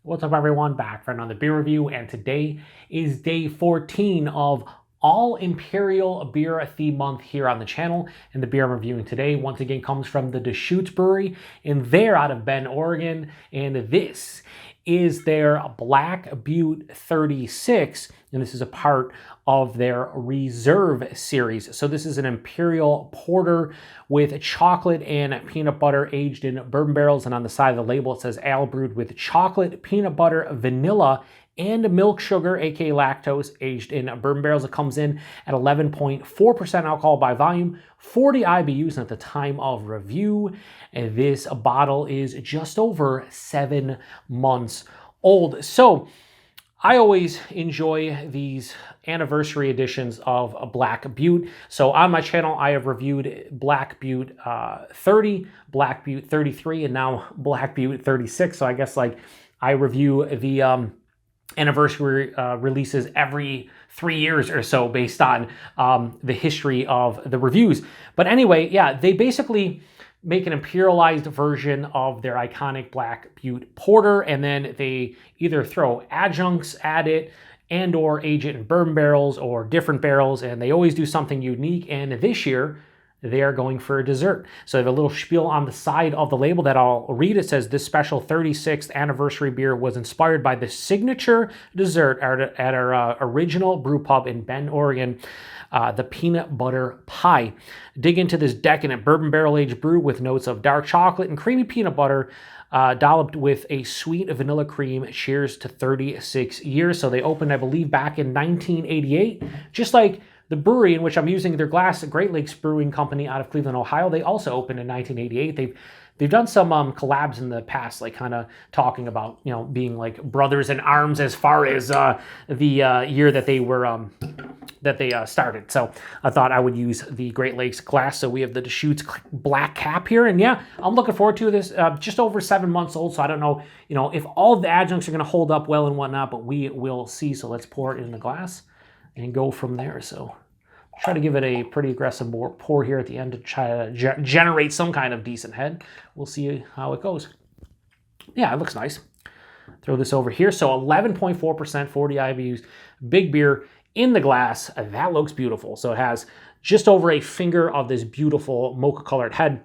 What's up, everyone? Back for another beer review, and today is day 14 of all Imperial Beer Theme Month here on the channel. And the beer I'm reviewing today, once again, comes from the Deschutes Brewery, and they're out of Bend, Oregon. And this is their Black Butte 36, and this is a part of their Reserve series. So this is an Imperial Porter with chocolate and peanut butter aged in bourbon barrels, and on the side of the label it says ale brewed with chocolate, peanut butter, vanilla, and milk sugar, aka lactose, aged in bourbon barrels. It comes in at 11.4% alcohol by volume, 40 IBUs, and at the time of review, this bottle is just over 7 months old. So I always enjoy these anniversary editions of Black Butte. So on my channel, I have reviewed Black Butte 30, Black Butte 33, and now Black Butte 36. So I guess like I review the anniversary releases every 3 years or so based on the history of the reviews. But anyway, yeah, they basically make an imperialized version of their iconic Black Butte Porter, and then they either throw adjuncts at it and or age it in bourbon barrels or different barrels, and they always do something unique. And this year, they are going for a dessert. So they have a little spiel on the side of the label that I'll read. It says, this special 36th anniversary beer was inspired by the signature dessert at our original brew pub in Bend, Oregon, the peanut butter pie. Dig into this decadent bourbon barrel-aged brew with notes of dark chocolate and creamy peanut butter, dolloped with a sweet vanilla cream. Cheers to 36 years. So they opened, I believe, back in 1988, just like the brewery in which I'm using their glass, Great Lakes Brewing Company out of Cleveland, Ohio. They also opened in 1988. They've done some collabs in the past, like kind of talking about, you know, being like brothers in arms as far as the year that they were started. So I thought I would use the Great Lakes glass. So we have the Deschutes Black cap here, and yeah, I'm looking forward to this. Just over 7 months old, so I don't know, you know, if all the adjuncts are going to hold up well and whatnot, but we will see. So let's pour it in the glass and go from there. So try to give it a pretty aggressive pour here at the end to try to generate some kind of decent head. We'll see how it goes. Yeah, it looks nice. Throw this over here. So 11.4%, 40 IBUs, big beer in the glass. That looks beautiful. So it has just over a finger of this beautiful mocha colored head.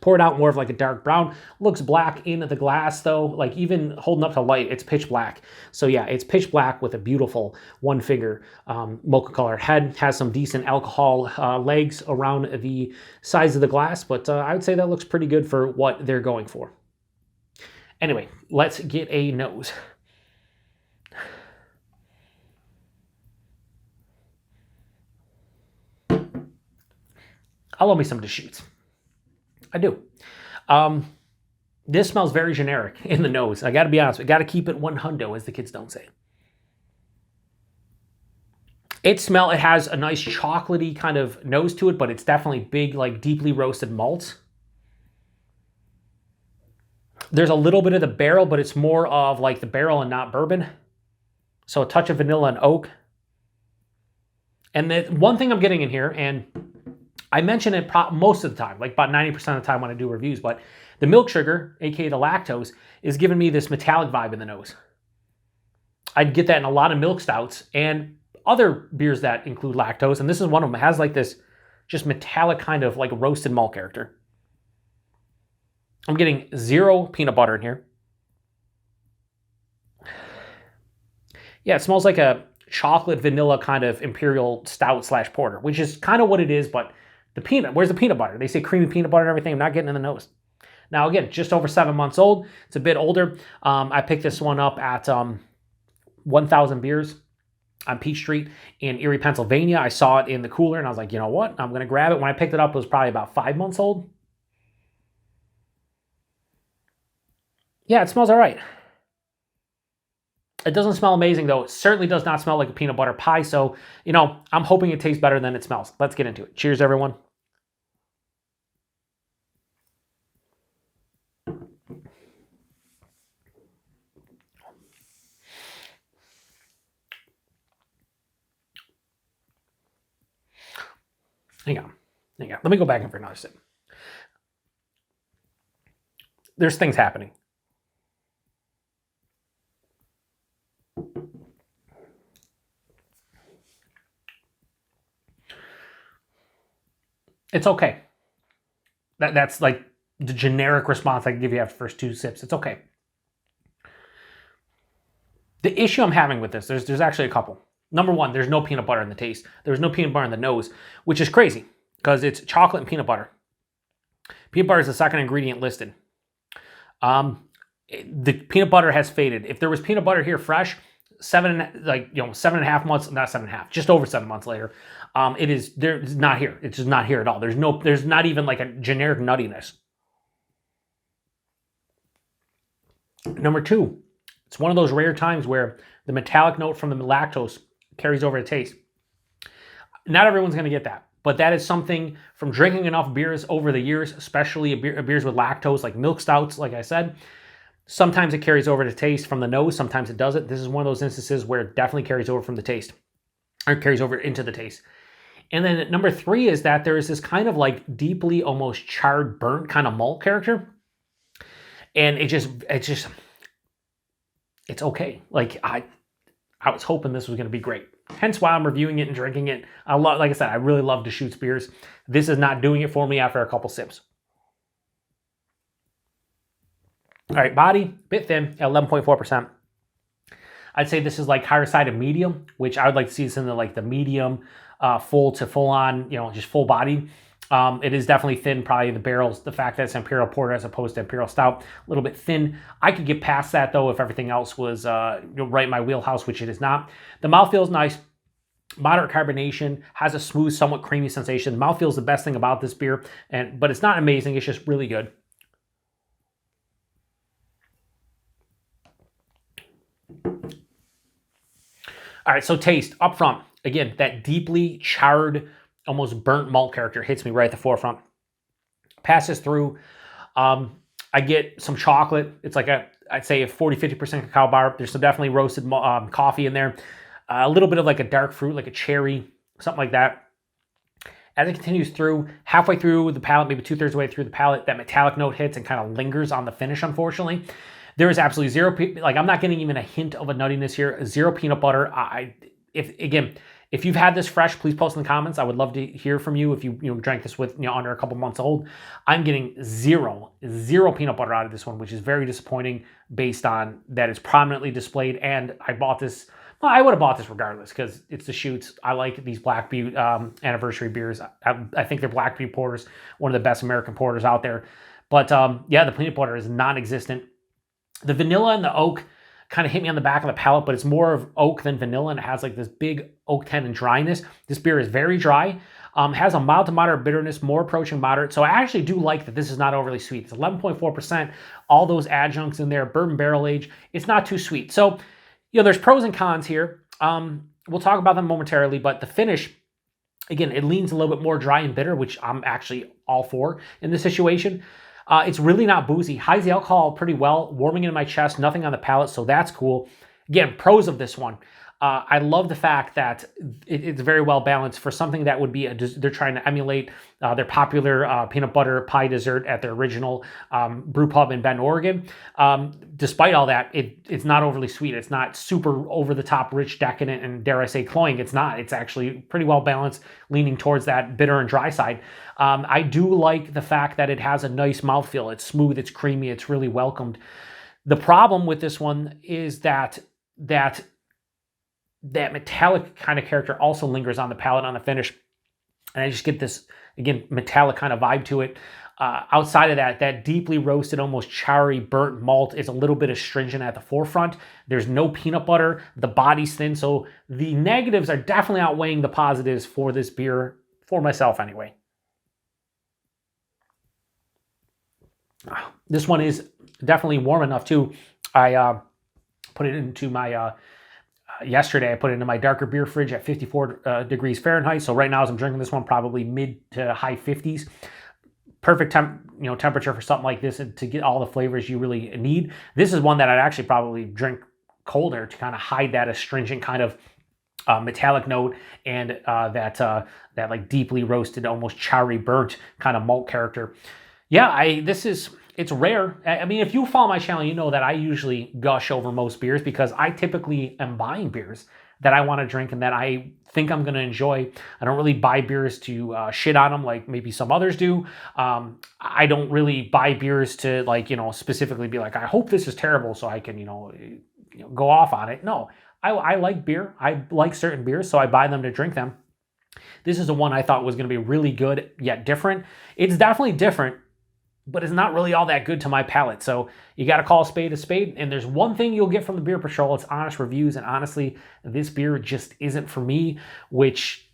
Poured out more of like a dark brown. Looks black in the glass though, like even holding up to light, it's pitch black. So yeah, it's pitch black with a beautiful one finger mocha colored head. Has some decent alcohol legs around the sides of the glass, but I would say that looks pretty good for what they're going for. Anyway, let's get a nose. I love me some Deschutes. I do. This smells very generic in the nose. I got to be honest. I got to keep it 100, as the kids don't say. It has a nice chocolatey kind of nose to it, but it's definitely big, like deeply roasted malts. There's a little bit of the barrel, but it's more of like the barrel and not bourbon. So a touch of vanilla and oak. And the one thing I'm getting in here, and I mention it most of the time, like about 90% of the time when I do reviews, but the milk sugar, aka the lactose, is giving me this metallic vibe in the nose. I'd get that in a lot of milk stouts and other beers that include lactose, and this is one of them. It has like this just metallic kind of like roasted malt character. I'm getting zero peanut butter in here. Yeah, it smells like a chocolate vanilla kind of imperial stout / porter, which is kind of what it is, but where's the peanut butter? They say creamy peanut butter and everything. I'm not getting in the nose. Now, again, just over 7 months old. It's a bit older. I picked this one up at 1000 Beers on Peach Street in Erie, Pennsylvania. I saw it in the cooler, and I was like, you know what? I'm going to grab it. When I picked it up, it was probably about 5 months old. Yeah, it smells all right. It doesn't smell amazing, though. It certainly does not smell like a peanut butter pie. So, you know, I'm hoping it tastes better than it smells. Let's get into it. Cheers, everyone. Hang on. Let me go back in for another sip. There's things happening. It's okay. That's like the generic response I can give you after the first 2 sips. It's okay. The issue I'm having with this, there's actually a couple. Number one, there's no peanut butter in the taste. There's no peanut butter in the nose, which is crazy because it's chocolate and peanut butter. Peanut butter is the second ingredient listed. The peanut butter has faded. If there was peanut butter here fresh, 7.5 months, not 7.5, just over 7 months later, it's not here. It's just not here at all. There's not even like a generic nuttiness. Number two, it's one of those rare times where the metallic note from the lactose carries over to taste. Not everyone's going to get that, but that is something from drinking enough beers over the years, especially beers with lactose, like milk stouts, like I said. Sometimes it carries over to taste from the nose, sometimes it doesn't. This is one of those instances where it definitely carries over from the taste, or carries over into the taste. And then number three is that there is this kind of like deeply almost charred, burnt kind of malt character. And it's okay. Like I was hoping this was going to be great. Hence why I'm reviewing it and drinking it. Like I said, I really love Deschutes beers. This is not doing it for me after a couple sips. All right, body, bit thin at 11.4%. I'd say this is like higher side of medium, which I would like to see this in the medium, full to full on, just full body. It is definitely thin, probably the barrels, the fact that it's Imperial Porter as opposed to Imperial Stout, a little bit thin. I could get past that though if everything else was right in my wheelhouse, which it is not. The mouthfeel is nice. Moderate carbonation, has a smooth, somewhat creamy sensation. The mouthfeel is the best thing about this beer, but it's not amazing, it's just really good. All right, so taste up front. Again, that deeply charred, almost burnt malt character hits me right at the forefront. Passes through. I get some chocolate. It's like I'd say a 40-50% cacao bar. There's some definitely roasted coffee in there. A little bit of like a dark fruit, like a cherry, something like that. As it continues through, halfway through the palate, maybe 2/3 way through the palate, that metallic note hits and kind of lingers on the finish, unfortunately. There is absolutely zero, I'm not getting even a hint of a nuttiness here. Zero peanut butter. If you've had this fresh, please post in the comments. I would love to hear from you if you drank this with under a couple months old. I'm getting zero peanut butter out of this one, which is very disappointing based on that it's prominently displayed. And I bought this. Well, I would have bought this regardless because it's Deschutes. I like these Black Butte anniversary beers. I think they're Black Butte porters, one of the best American porters out there. But yeah, the peanut butter is non-existent. The vanilla and the oak kind of hit me on the back of the palate, but it's more of oak than vanilla, and it has like this big oak tannin dryness. This beer is very dry, has a mild to moderate bitterness, more approaching moderate. So I actually do like that this is not overly sweet. It's 11.4%, all those adjuncts in there, bourbon barrel age. It's not too sweet. So, there's pros and cons here. We'll talk about them momentarily, but the finish, again, it leans a little bit more dry and bitter, which I'm actually all for in this situation. It's really not boozy. Hides the alcohol pretty well, warming in my chest, nothing on the palate, so that's cool. Again, pros of this one. I love the fact that it's very well balanced for something that would be, they're trying to emulate their popular peanut butter pie dessert at their original brew pub in Bend, Oregon. Despite all that, it's not overly sweet. It's not super over-the-top rich, decadent, and dare I say cloying. It's not. It's actually pretty well balanced, leaning towards that bitter and dry side. I do like the fact that it has a nice mouthfeel. It's smooth, it's creamy, it's really welcomed. The problem with this one is that metallic kind of character also lingers on the palate on the finish. And I just get this, again, metallic kind of vibe to it. Outside of that deeply roasted, almost charry, burnt malt is a little bit astringent at the forefront. There's no peanut butter. The body's thin. So the negatives are definitely outweighing the positives for this beer, for myself anyway. This one is definitely warm enough too. I put it into my... yesterday, I put it into my darker beer fridge at 54 degrees Fahrenheit. So right now, as I'm drinking this one, probably mid to high 50s. Perfect temperature for something like this to get all the flavors you really need. This is one that I'd actually probably drink colder to kind of hide that astringent kind of metallic note and that like deeply roasted, almost charry burnt kind of malt character. Yeah, it's it's rare. I mean, if you follow my channel, you know that I usually gush over most beers because I typically am buying beers that I want to drink and that I think I'm going to enjoy. I don't really buy beers to shit on them like maybe some others do. I don't really buy beers to like, specifically be like, I hope this is terrible so I can, go off on it. No, I like beer. I like certain beers, so I buy them to drink them. This is the one I thought was going to be really good yet different. It's definitely different, but it's not really all that good to my palate. So you got to call a spade, and there's one thing you'll get from the Beer PaTroll. It's honest reviews, and honestly, this beer just isn't for me, which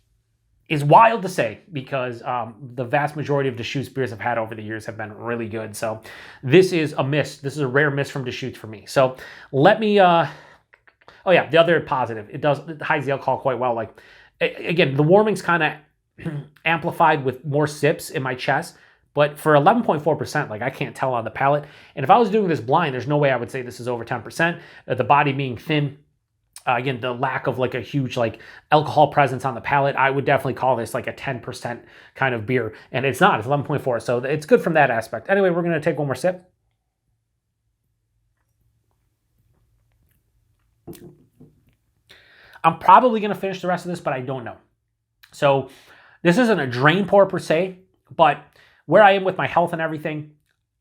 is wild to say because the vast majority of Deschutes beers I've had over the years have been really good. So this is a miss. This is a rare miss from Deschutes for me. So let me, oh yeah, the other positive, it hides the alcohol quite well. Like, again, the warming's kind of amplified with more sips in my chest. But for 11.4%, like I can't tell on the palate. And if I was doing this blind, there's no way I would say this is over 10%. The body being thin, again, the lack of like a huge like alcohol presence on the palate, I would definitely call this like a 10% kind of beer. And it's not, it's 11.4. So it's good from that aspect. Anyway, we're going to take one more sip. I'm probably going to finish the rest of this, but I don't know. So this isn't a drain pour per se, but where I am with my health and everything,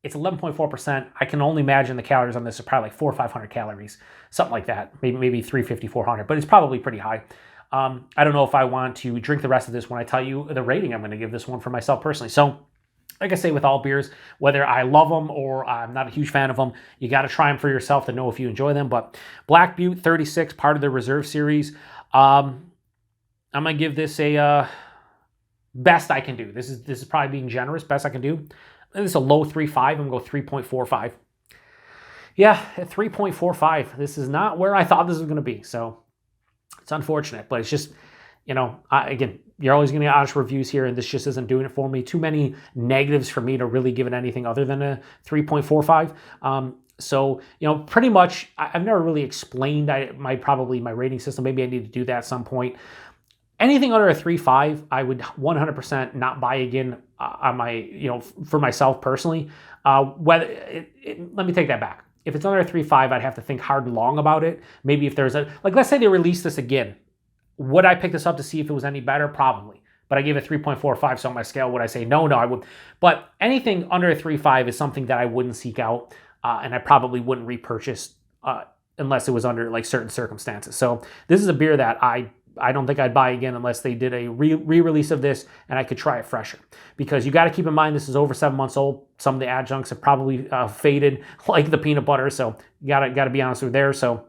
it's 11.4%. I can only imagine the calories on this are probably like 400 or 500 calories, something like that. Maybe 350, 400, but it's probably pretty high. I don't know if I want to drink the rest of this when I tell you the rating I'm going to give this one for myself personally. So like I say with all beers, whether I love them or I'm not a huge fan of them, you got to try them for yourself to know if you enjoy them. But Black Butte 36, part of the Reserve Series, I'm going to give this a best I can do. This is probably being generous, best I can do. This is a low 3.5. I'm going to go 3.45. Yeah, at 3.45. This is not where I thought this was going to be. So it's unfortunate, but it's just, again, you're always going to get honest reviews here, and this just isn't doing it for me. Too many negatives for me to really give it anything other than a 3.45. So, pretty much, I've never really explained my rating system. Maybe I need to do that at some point. Anything under a 3.5, I would 100% not buy again on my, for myself personally. Let me take that back. If it's under a 3.5, I'd have to think hard and long about it. Maybe if there's let's say they release this again. Would I pick this up to see if it was any better? Probably. But I gave it 3.45, so on my scale, would I say no? No, I would. But anything under a 3.5 is something that I wouldn't seek out, and I probably wouldn't repurchase unless it was under like certain circumstances. So this is a beer that I don't think I'd buy again unless they did a re-release of this and I could try it fresher. Because you got to keep in mind this is over 7 months old. Some of the adjuncts have probably faded, like the peanut butter. So you got to be honest with there. So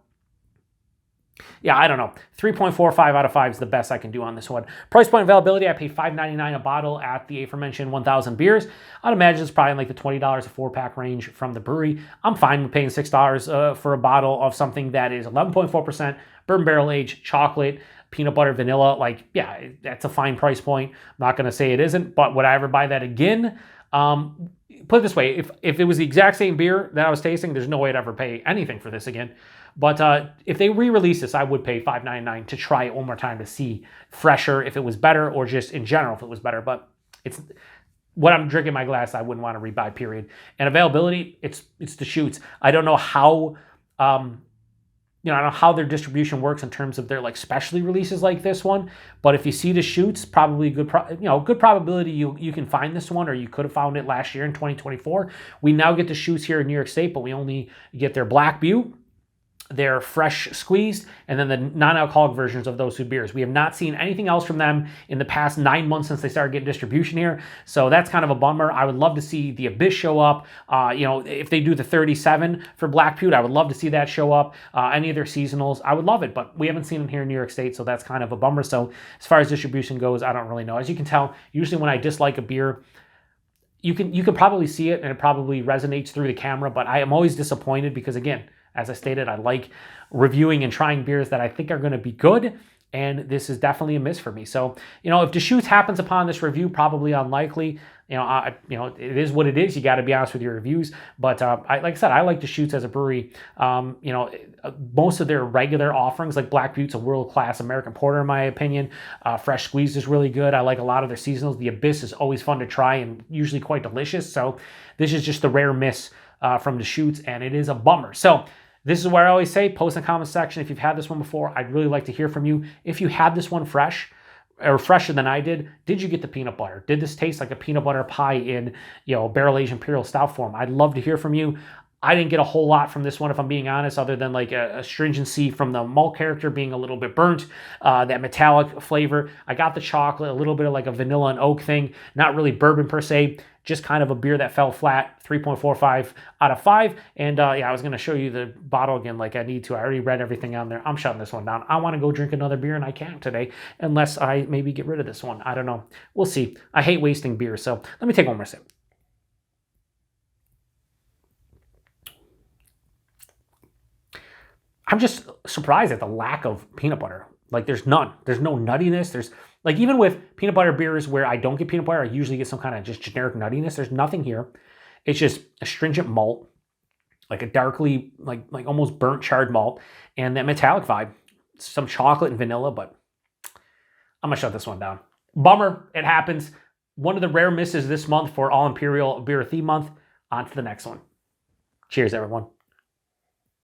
yeah, I don't know. 3.45 out of 5 is the best I can do on this one. Price point availability, I pay $5.99 a bottle at the aforementioned 1,000 beers. I'd imagine it's probably in like the $20 a 4-pack range from the brewery. I'm fine with paying $6 for a bottle of something that is 11.4% bourbon barrel aged chocolate, peanut butter, vanilla. Like, yeah, that's a fine price point. I'm not going to say it isn't, but would I ever buy that again? Put it this way, if it was the exact same beer that I was tasting, there's no way I'd ever pay anything for this again. But if they re-release this, I would pay $5.99 to try it one more time to see fresher if it was better, or just in general if it was better. But it's what I'm drinking in my glass, I wouldn't want to rebuy, period. And availability, it's Deschutes. I don't know how I don't know how their distribution works in terms of their like specialty releases like this one. But if you see Deschutes, probably good probability you can find this one, or you could have found it last year in 2024. We now get Deschutes here in New York State, but we only get their Black Butte, their fresh squeezed, and then the non-alcoholic versions of those two beers. We have not seen anything else from them in the past 9 months since they started getting distribution here. So that's kind of a bummer. I would love to see the Abyss show up. If they do the 37 for Black Butte, I would love to see that show up. Any of their seasonals, I would love it, but we haven't seen them here in New York State, so that's kind of a bummer. So as far as distribution goes, I don't really know. As you can tell, usually when I dislike a beer, you can probably see it, and it probably resonates through the camera, but I am always disappointed because, again, as I stated, I like reviewing and trying beers that I think are going to be good, and this is definitely a miss for me. So, if Deschutes happens upon this review, probably unlikely, it is what it is. You got to be honest with your reviews. But like I said, I like Deschutes as a brewery. Most of their regular offerings, like Black Butte's a world-class American porter, in my opinion. Fresh Squeezed is really good. I like a lot of their seasonals. The Abyss is always fun to try and usually quite delicious. So this is just the rare miss from Deschutes, and it is a bummer. So this is where I always say, post in the comment section if you've had this one before. I'd really like to hear from you. If you had this one fresh, or fresher than I did you get the peanut butter? Did this taste like a peanut butter pie in, barrel-aged imperial stout form? I'd love to hear from you. I didn't get a whole lot from this one, if I'm being honest, other than like a stringency from the malt character being a little bit burnt, that metallic flavor. I got the chocolate, a little bit of like a vanilla and oak thing, not really bourbon per se, just kind of a beer that fell flat, 3.45 out of 5. And I was going to show you the bottle again like I need to. I already read everything on there. I'm shutting this one down. I want to go drink another beer, and I can't today unless I maybe get rid of this one. I don't know. We'll see. I hate wasting beer, so let me take one more sip. I'm just surprised at the lack of peanut butter. Like there's none. There's no nuttiness. There's like, even with peanut butter beers where I don't get peanut butter, I usually get some kind of just generic nuttiness. There's nothing here. It's just astringent malt, like a darkly, like almost burnt charred malt, and that metallic vibe. Some chocolate and vanilla, but I'm gonna shut this one down. Bummer, it happens. One of the rare misses this month for All Imperial Beer Theme Month. On to the next one. Cheers, everyone.